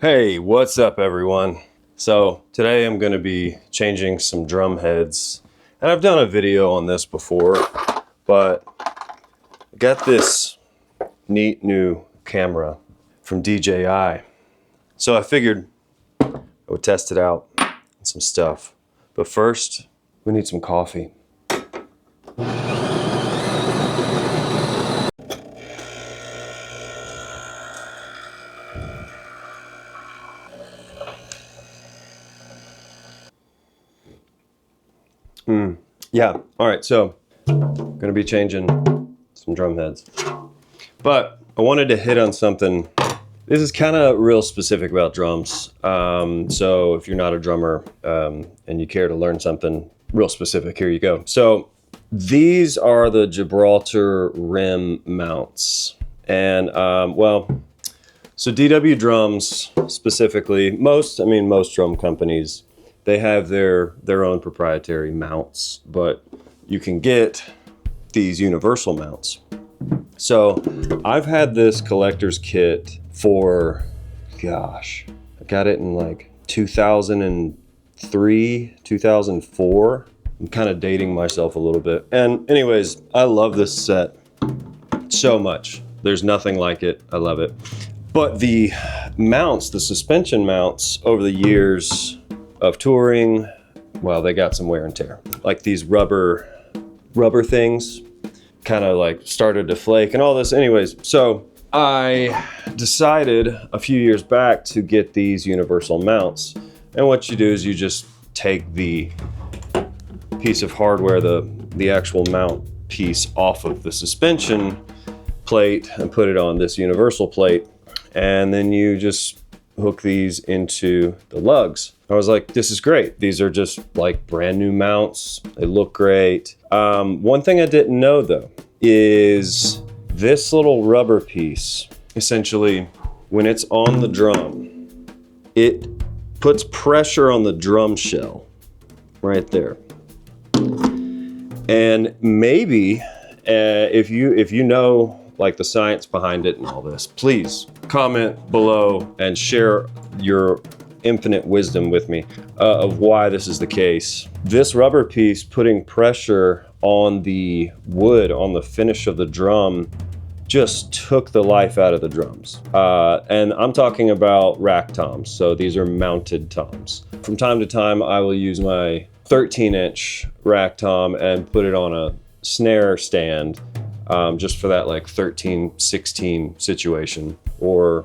Hey, what's up everyone? So today I'm going to be changing some drum heads, and I've done a video on this before, but I got this neat new camera from DJI. So I figured I would test it out and some stuff. But first, we need some coffee. Yeah, all right, so I'm gonna be changing some drum heads. But I wanted to hit on something. This is kind of real specific about drums. So if you're not a drummer and you care to learn something real specific, here you go. So these are the Gibraltar rim mounts. And so DW drums specifically, most drum companies, they have their own proprietary mounts, but you can get these universal mounts. So I've had this collector's kit for, gosh, I got it in like 2003, 2004. I'm kind of dating myself a little bit. And anyways, I love this set so much. There's nothing like it. I love it. But the mounts, the suspension mounts over the years of touring, well, they got some wear and tear. Like these rubber things kind of like started to flake and all this. Anyways, so I decided a few years back to get these universal mounts. And what you do is you just take the piece of hardware, the actual mount piece off of the suspension plate and put it on this universal plate. And then you just hook these into the lugs. I was like, this is great. These are just like brand new mounts. They look great. One thing I didn't know though is this little rubber piece, essentially, when it's on the drum, it puts pressure on the drum shell right there. And maybe if you know like the science behind it and all this, please comment below and share your infinite wisdom with me of why this is the case. This rubber piece putting pressure on the wood, on the finish of the drum, just took the life out of the drums. And I'm talking about rack toms. So these are mounted toms. From time to time, I will use my 13-inch rack tom and put it on a snare stand just for that like 13, 16 situation, or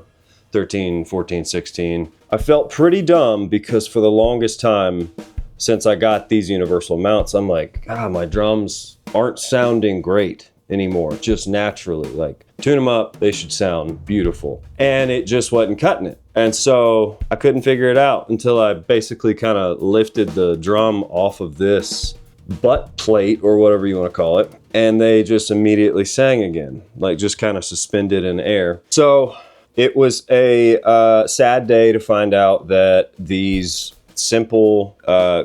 13, 14, 16. I felt pretty dumb because for the longest time since I got these universal mounts, I'm like, my drums aren't sounding great anymore, just naturally. Like, tune them up, they should sound beautiful. And it just wasn't cutting it. And so I couldn't figure it out until I basically kind of lifted the drum off of this butt plate or whatever you want to call it, and they just immediately sang again, like just kind of suspended in air. So it was a sad day to find out that these simple,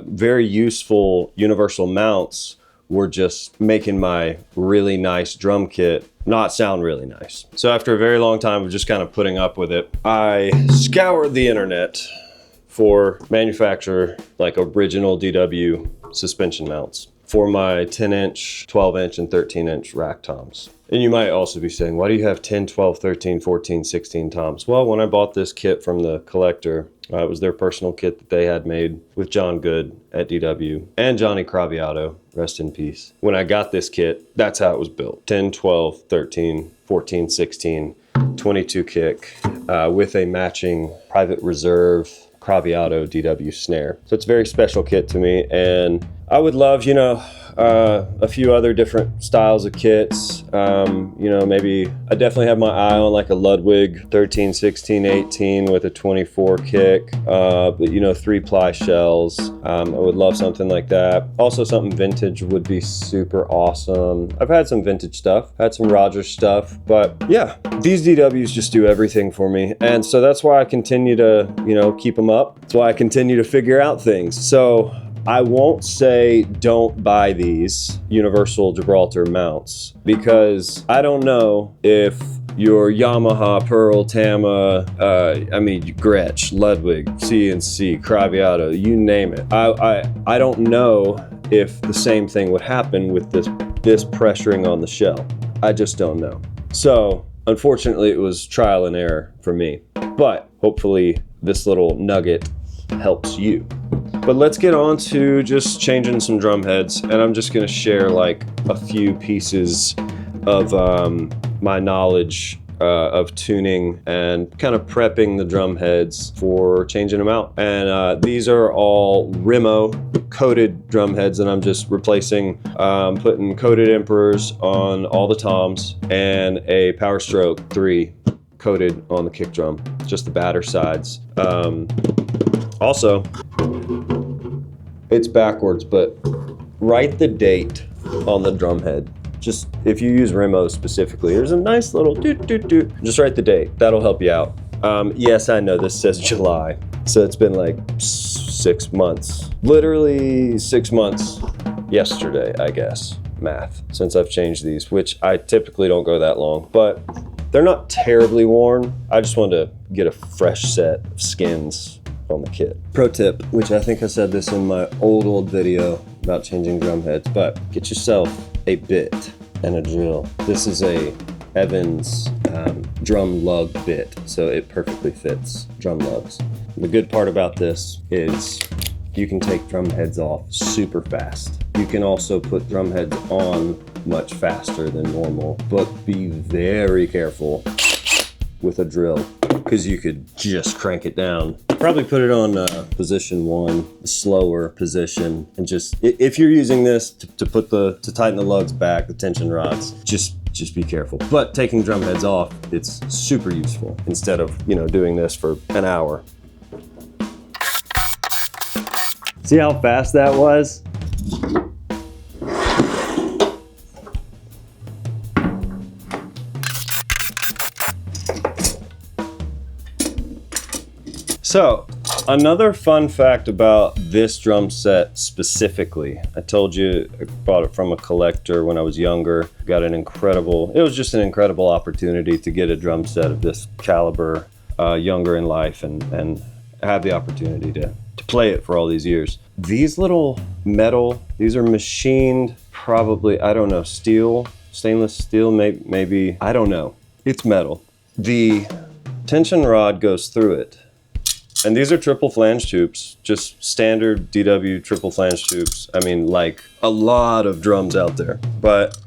very useful universal mounts were just making my really nice drum kit not sound really nice. So after a very long time of just kind of putting up with it, I scoured the internet for manufacturer like original DW suspension mounts for my 10-inch, 12-inch, and 13-inch rack toms. And you might also be saying, why do you have 10, 12, 13, 14, 16 toms? Well, when I bought this kit from the collector, it was their personal kit that they had made with John Good at DW and Johnny Craviotto, rest in peace. When I got this kit, that's how it was built. 10, 12, 13, 14, 16, 22 kick with a matching private reserve Craviotto DW snare. So it's a very special kit to me, and I would love, a few other different styles of kits. Maybe I definitely have my eye on like a Ludwig 13, 16, 18 with a 24 kick, but 3-ply shells. I would love something like that. Also something vintage would be super awesome. I've had some vintage stuff, had some Rogers stuff, but yeah, these DWs just do everything for me. And so that's why I continue to, keep them up. That's why I continue to figure out things. So I won't say don't buy these universal Gibraltar mounts, because I don't know if your Yamaha, Pearl, Tama, Gretsch, Ludwig, CNC, Craviotto, you name it. I don't know if the same thing would happen with this pressuring on the shell. I just don't know. So unfortunately, it was trial and error for me, but hopefully this little nugget helps you. But let's get on to just changing some drum heads, and I'm just gonna share like a few pieces of my knowledge of tuning and kind of prepping the drum heads for changing them out. And these are all Remo coated drum heads, and I'm just replacing, putting coated Emperors on all the toms and a Power Stroke 3 coated on the kick drum, just the batter sides. Also, it's backwards, but write the date on the drum head. Just, if you use Remo specifically, there's a nice little doot. Just write the date. That'll help you out. Yes, I know this says July, so it's been like 6 months. Literally 6 months yesterday, I guess, math, since I've changed these, which I typically don't go that long, but they're not terribly worn. I just wanted to get a fresh set of skins on the kit. Pro tip, which I think I said this in my old video about changing drum heads, but get yourself a bit and a drill. This is a Evans drum lug bit, so it perfectly fits drum lugs. The good part about this is you can take drum heads off super fast. You can also put drum heads on much faster than normal, but be very careful with a drill, because you could just crank it down. Probably put it on position 1, a slower position, and just, if you're using this to tighten the lugs back, the tension rods, just be careful. But taking drum heads off, it's super useful instead of, doing this for an hour. See how fast that was? So, another fun fact about this drum set specifically, I told you I bought it from a collector when I was younger. It was just an incredible opportunity to get a drum set of this caliber younger in life and have the opportunity to play it for all these years. These little metal, these are machined, probably, I don't know, steel, stainless steel, maybe, I don't know. It's metal. The tension rod goes through it. And these are triple flange tubes, just standard DW triple flange tubes. I mean, like a lot of drums out there. But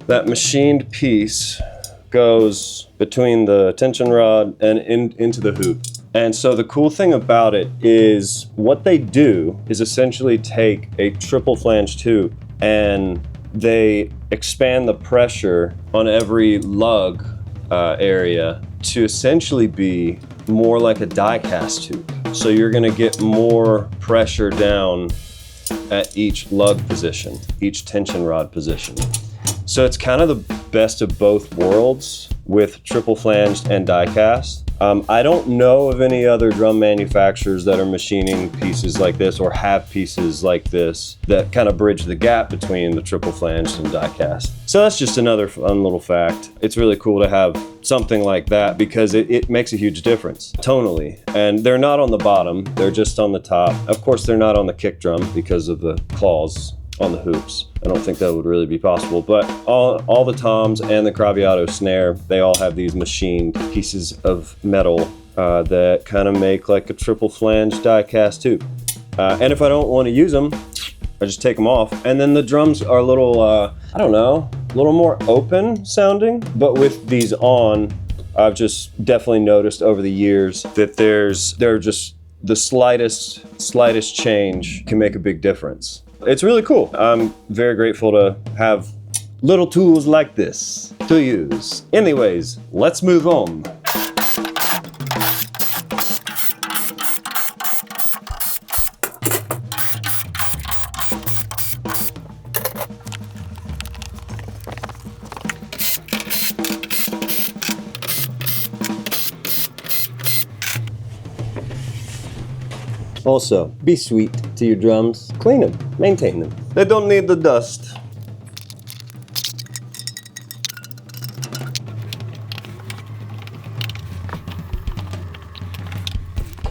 that machined piece goes between the tension rod and into the hoop. And so the cool thing about it is what they do is essentially take a triple flange tube and they expand the pressure on every lug area to essentially be more like a die cast tube. So you're gonna get more pressure down at each lug position, each tension rod position. So it's kind of the best of both worlds with triple flanged and die cast. I don't know of any other drum manufacturers that are machining pieces like this or have pieces like this that kind of bridge the gap between the triple flanged and die cast. So that's just another fun little fact. It's really cool to have something like that because it makes a huge difference tonally. And they're not on the bottom, they're just on the top. Of course, they're not on the kick drum because of the claws on the hoops. I don't think that would really be possible, but all the toms and the Craviotto snare, they all have these machined pieces of metal that kind of make like a triple flange die cast tube. And if I don't want to use them, I just take them off. And then the drums are a little, I don't know, a little more open sounding, but with these on, I've just definitely noticed over the years that they're just the slightest change can make a big difference. It's really cool. I'm very grateful to have little tools like this to use. Anyways, let's move on. Also, be sweet to your drums. Clean them, maintain them. They don't need the dust.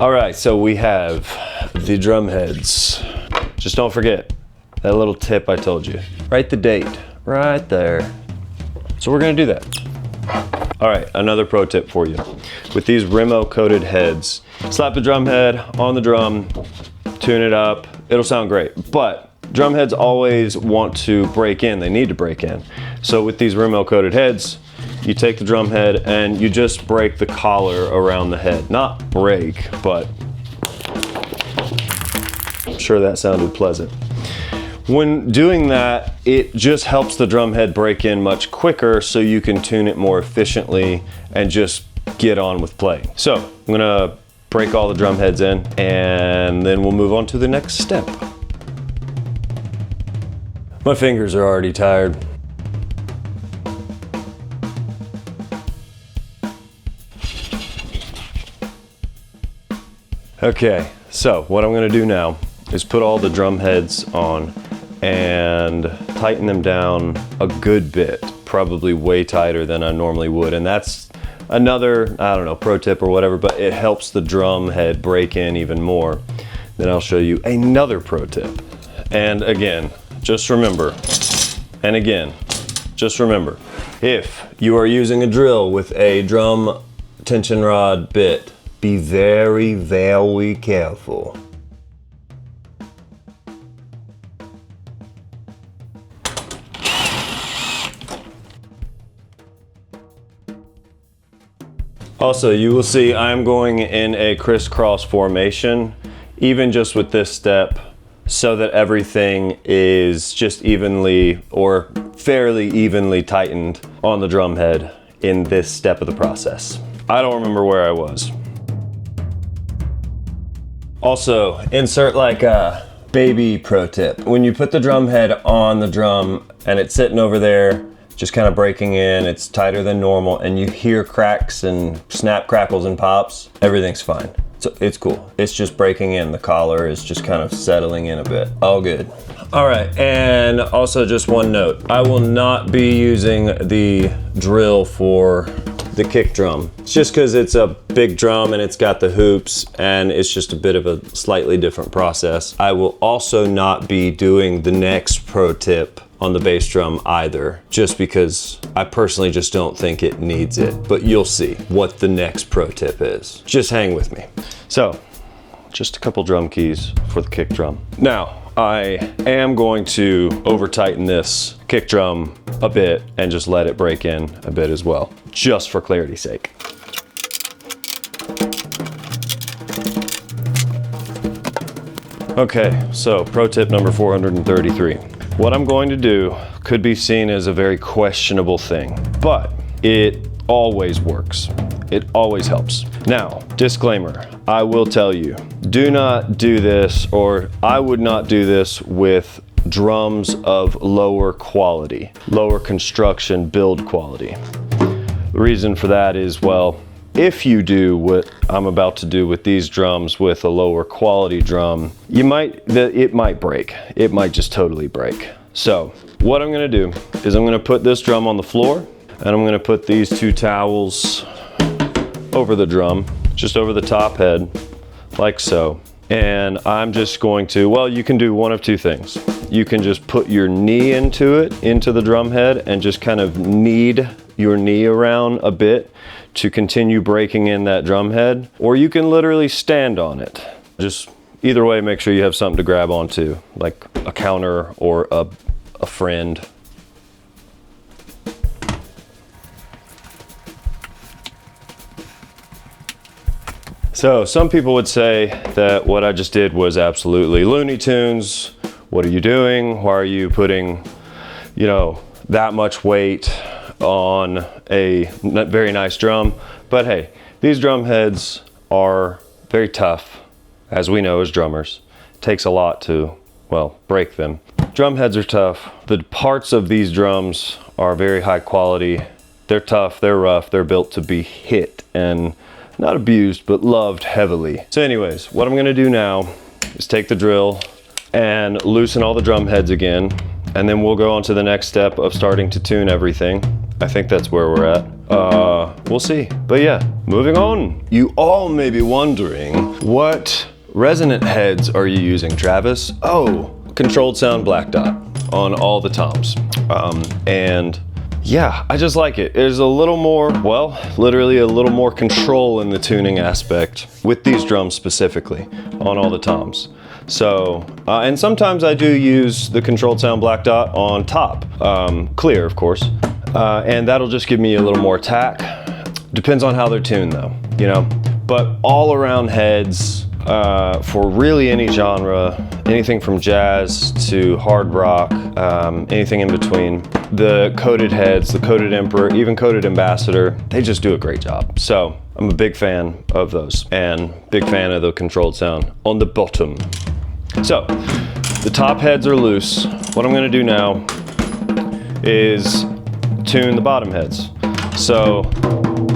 All right, so we have the drum heads. Just don't forget that little tip I told you. Write the date right there. So we're gonna do that. All right, another pro tip for you. With these Remo coated heads, slap the drum head on the drum, tune it up, it'll sound great. But drum heads always want to break in, they need to break in. So with these Remo coated heads, you take the drum head and you just break the collar around the head. Not break, but I'm sure that sounded pleasant. When doing that, it just helps the drum head break in much quicker so you can tune it more efficiently and just get on with playing. So I'm gonna break all the drum heads in and then we'll move on to the next step. My fingers are already tired. Okay, so what I'm gonna do now is put all the drum heads on and tighten them down a good bit, probably way tighter than I normally would. And that's another, I don't know, pro tip or whatever, but it helps the drum head break in even more. Then I'll show you another pro tip. And again, just remember, and again, just remember, if you are using a drill with a drum tension rod bit, be very, very careful. Also, you will see I'm going in a crisscross formation, even just with this step, so that everything is just evenly or fairly evenly tightened on the drum head in this step of the process. I don't remember where I was. Also, insert like a baby pro tip. When you put the drum head on the drum and it's sitting over there, just kind of breaking in, it's tighter than normal, and you hear cracks and snap, crackles, and pops, everything's fine. So it's cool. It's just breaking in. The collar is just kind of settling in a bit. All good. All right, and also just one note. I will not be using the drill for the kick drum. It's just because it's a big drum and it's got the hoops and it's just a bit of a slightly different process. I will also not be doing the next pro tip on the bass drum either, just because I personally just don't think it needs it. But you'll see what the next pro tip is. Just hang with me. So, just a couple drum keys for the kick drum. Now, I am going to over tighten this kick drum a bit and just let it break in a bit as well, just for clarity's sake. Okay, so pro tip number 433. What I'm going to do could be seen as a very questionable thing, but it always works. It always helps. Now, disclaimer, I will tell you, do not do this, or I would not do this with drums of lower quality, lower construction build quality. The reason for that is, well, if you do what I'm about to do with these drums with a lower quality drum, it might break. It might just totally break. So what I'm gonna do is I'm gonna put this drum on the floor and I'm gonna put these two towels over the drum, just over the top head, like so. And I'm just going to, well, you can do one of two things. You can just put your knee into it, into the drum head, and just kind of knead your knee around a bit to continue breaking in that drum head, or you can literally stand on it. Just either way, make sure you have something to grab onto, like a counter or a friend. So some people would say that what I just did was absolutely Looney Tunes. What are you doing? Why are you putting, you know, that much weight on a very nice drum? But hey, these drum heads are very tough, as we know as drummers. It takes a lot to, well, break them. Drum heads are tough. The parts of these drums are very high quality. They're tough, they're rough, they're built to be hit and not abused, but loved heavily. So anyways, what I'm gonna do now is take the drill and loosen all the drum heads again, and then we'll go on to the next step of starting to tune everything. I think that's where we're at. We'll see. But yeah, moving on. You all may be wondering, what resonant heads are you using, Travis? Oh, controlled sound black dot on all the toms. And yeah, I just like it. There's a little more, well, literally a little more control in the tuning aspect with these drums specifically on all the toms. So, and sometimes I do use the controlled sound black dot on top, clear of course, and that'll just give me a little more attack. Depends on how they're tuned though, you know, but all around heads, for really any genre, anything from jazz to hard rock, anything in between. The coated heads, the coated emperor, even coated ambassador, they just do a great job. So I'm a big fan of those and big fan of the controlled sound on the bottom. So the top heads are loose. What I'm gonna do now is tune the bottom heads. So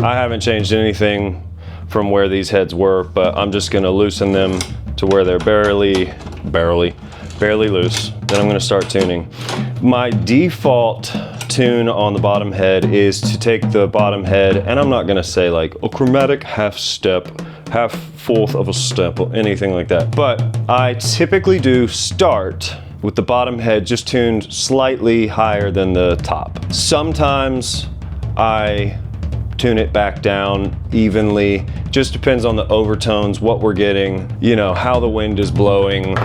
I haven't changed anything from where these heads were, but I'm just gonna loosen them to where they're barely loose. Then I'm gonna start tuning. My default tune on the bottom head is to take the bottom head, and I'm not gonna say like a chromatic half step, half fourth of a step or anything like that, but I typically do start with the bottom head just tuned slightly higher than the top. Sometimes I tune it back down evenly. Just depends on the overtones, what we're getting, you know, how the wind is blowing,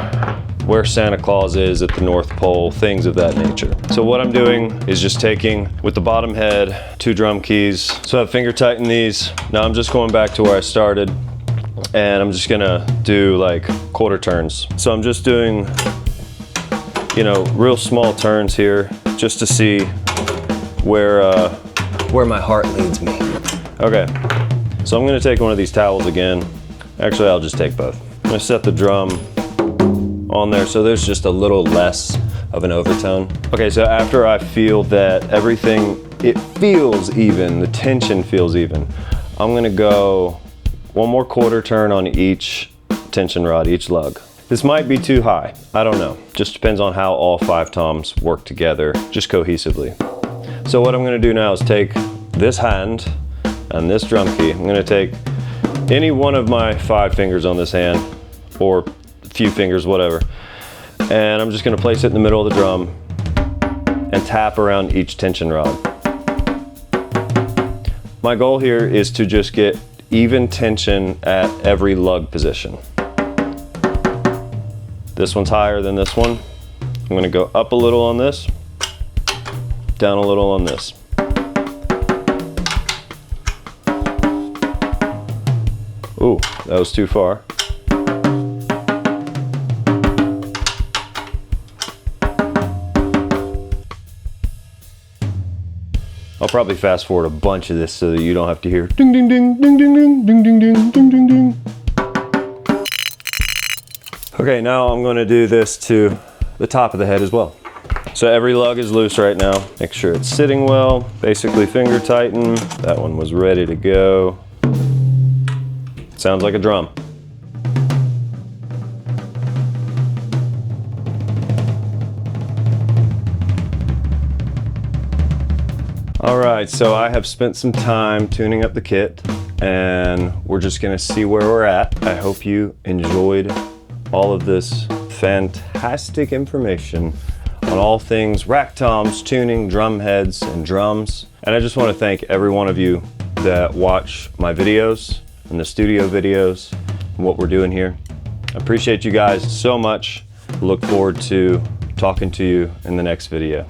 where Santa Claus is at the North Pole, things of that nature. So what I'm doing is just taking, with the bottom head, 2 drum keys. So I've finger tightened these. Now I'm just going back to where I started, and I'm just gonna do like quarter turns. So I'm just doing, you know, real small turns here, just to see where my heart leads me. Okay, so I'm gonna take one of these towels again. Actually, I'll just take both. I'm gonna set the drum on there so there's just a little less of an overtone. Okay, so after I feel that everything, it feels even, the tension feels even, I'm gonna go one more quarter turn on each tension rod, each lug. This might be too high, I don't know. Just depends on how all 5 toms work together, just cohesively. So what I'm gonna do now is take this hand and this drum key. I'm gonna take any one of my 5 fingers on this hand, or a few fingers, whatever, and I'm just gonna place it in the middle of the drum and tap around each tension rod. My goal here is to just get even tension at every lug position. This one's higher than this one. I'm gonna go up a little on this, down a little on this. Ooh, that was too far. I'll probably fast forward a bunch of this so that you don't have to hear ding ding ding ding ding ding ding ding ding ding ding ding. Okay, now I'm gonna do this to the top of the head as well. So every lug is loose right now. Make sure it's sitting well. Basically finger tighten. That one was ready to go. Sounds like a drum. All right, so I have spent some time tuning up the kit, and we're just gonna see where we're at. I hope you enjoyed all of this fantastic information on all things rack toms, tuning, drum heads, and drums. And I just want to thank every one of you that watch my videos and the studio videos and what we're doing here. I appreciate you guys so much. Look forward to talking to you in the next video.